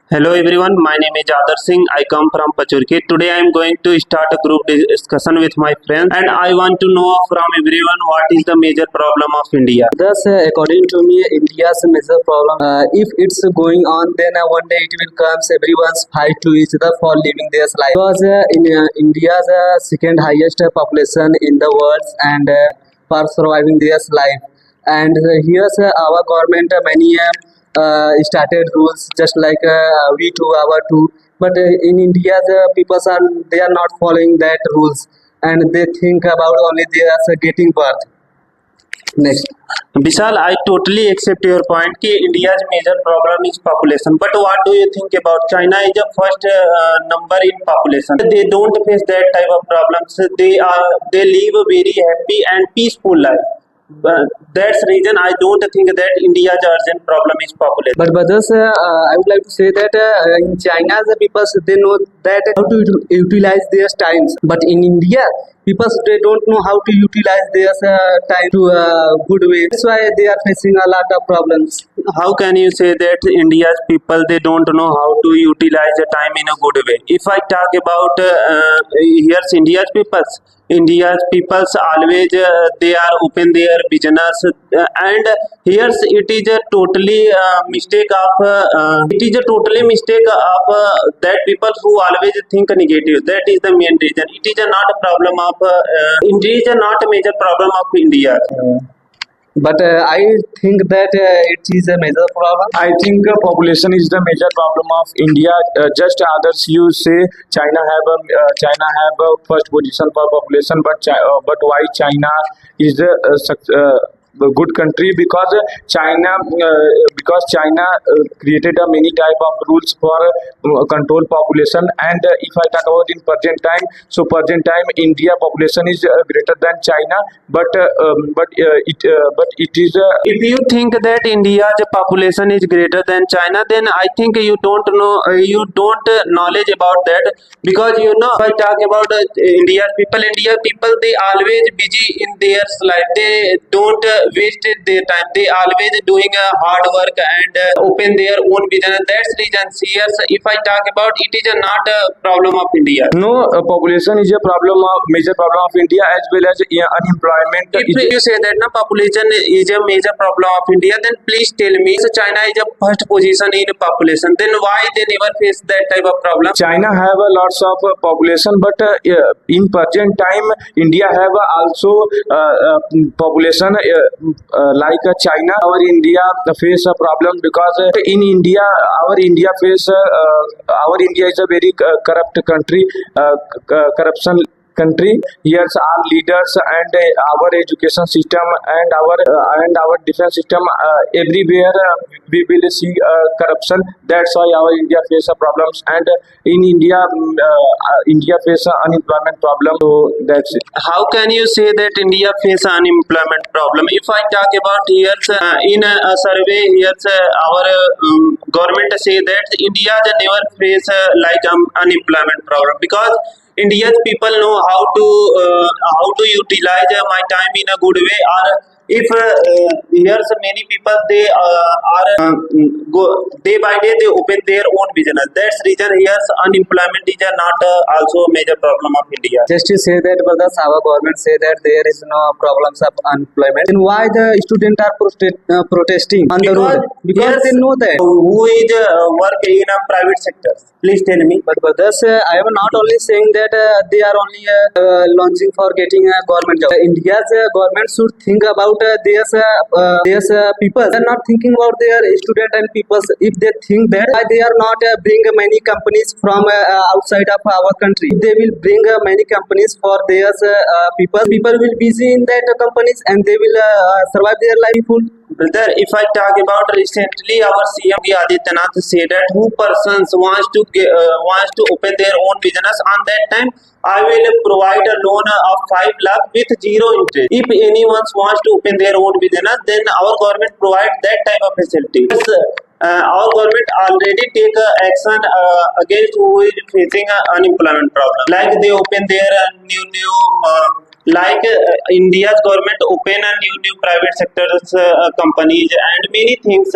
Hello everyone, my name is Adar Singh. I come from Pachurki. Today I am going to start a group discussion with my friends and I want to know from everyone what is the major problem of India. Thus, according to me, India's major problem, if it's going on, then one day it will come, everyone's fight to each other for living their life. Because India's second highest population in the world and for surviving their life. And here's our government many started rules just like we do our too. But in India, the people are they are not following that rules and they think about only they are getting birth. Next. Vishal, I totally accept your point that India's major problem is population. But what do you think about China is the first number in population? They don't face that type of problems. They live a very happy and peaceful life. But that's reason I don't think that India's urgent problem is population. But brothers, I would like to say that in China, the people they know that how to utilize their times. But in India, people they don't know how to utilize their time to a good way. That's why they are facing a lot of problems. How can you say that India's people they don't know how to utilize the time in a good way? If I talk about here's India's peoples always they are open their business and here's it is a totally mistake of that people who always think negative. That is the main reason. It is not a problem of India is not a major problem of India. But I think that it is a major problem. I think population is the major problem of India. Just others you say China have a first position for population, but why China is the good country? Because China created a many type of rules for control population. And if I talk about in present time, so present time India population is greater than China, but it is If you think that India's population is greater than China, then I think you don't know, you don't knowledge about that because you know. If I talk about India people, they always busy in their life. They don't waste their time. They always doing hard work and open their own business. That's reason here. If I talk about it is not a problem of India. no population is a major problem of India as well as unemployment. If you say that na population is a major problem of India, then please tell me. So China is a first position in population. Then why they never face that type of problem? China have a lots of population, but in present time India have also population like China. Our India face a problem because in India our India is a very corrupt country, corruption country. Here's our leaders and our education system and our defense system everywhere we will see corruption. That's why our India face problems, and in India India face unemployment problem. So that's it. How can you say that India face unemployment problem? If I talk about here in a survey, here our government say that India never face like unemployment problem because India's people know how to utilize my time in a good way. Or if here's many people they are go day by day they open their own business. That's reason here's unemployment is not also a major problem of India. Just to say that, brothers, our government say that there is no problems of unemployment. Then why the students are protesting on the road? Because yes, they know that. Who is work in a private sector? Please tell me. But brothers, I am not only saying that they are only launching for getting a government job. India's government should think about their people. They are not thinking about their student and people. If they think that, why they are not bring many companies from outside of our country. They will bring many companies for their people. People will busy in that companies and they will survive their livelihood. Brother, if I talk about recently, our CM Adityanath said that who persons wants to open their own business on that time, I will provide a loan of 5 lakh with zero interest. If anyone wants to open their own business, then our government provide that type of facility. Our government already take action against who is facing unemployment problem. Like they open their new like India's government open a new private sectors companies and many things.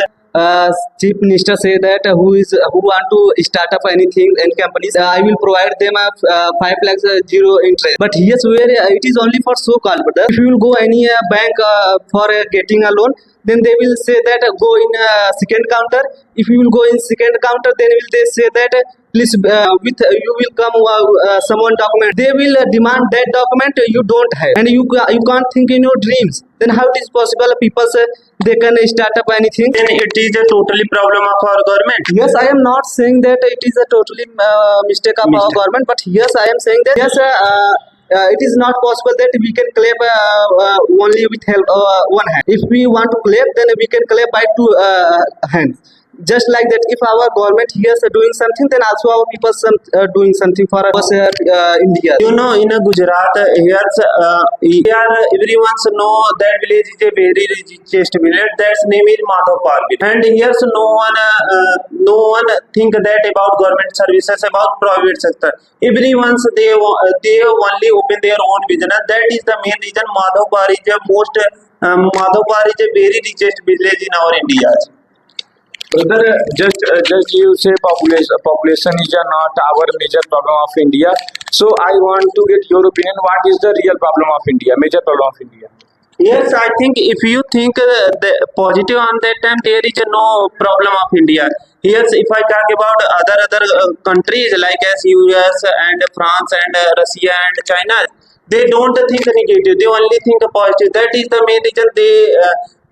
Chief Minister say that who want to start up anything, any companies, I will provide them 5 lakhs zero interest. But here's where it is only for so-called. But if you will go any bank for getting a loan, then they will say that go in second counter. If you will go in second counter, then will they say that please with you will come someone document. They will demand that document you don't have, and you can't think in your dreams. Then how it is possible? People say they can start up anything. Then it is a totally problem of our government. Yes, I am not saying that it is a totally mistake of our government, but yes, I am saying that yes, it is not possible that we can clap only with help one hand. If we want to clap, then we can clap by two hands. Just like that, if our government here is doing something, then also our people doing something for us India. You know, in Gujarat, here everyone know that village is a very richest village. That's name is Madhav Parvin. And here no one think that about government services, about private sector. Everyone they only open their own business. That is the main reason Madhav Parvin is a very richest village in our India. Brother, just you say population is not our major problem of India. So I want to get your opinion. What is the real problem of India? Major problem of India? Yes, I think if you think the positive on that time, there is no problem of India. Yes, if I talk about other countries like as US and France and Russia and China, they don't think negative. They only think positive. That is the main reason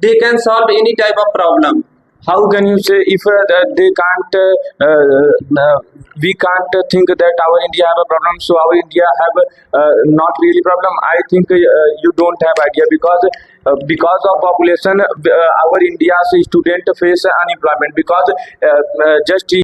they can solve any type of problem. How can you say if they can't, we can't think that our India have a problem, so our India have not really problem? I think you don't have idea because of population, our India's student face unemployment because just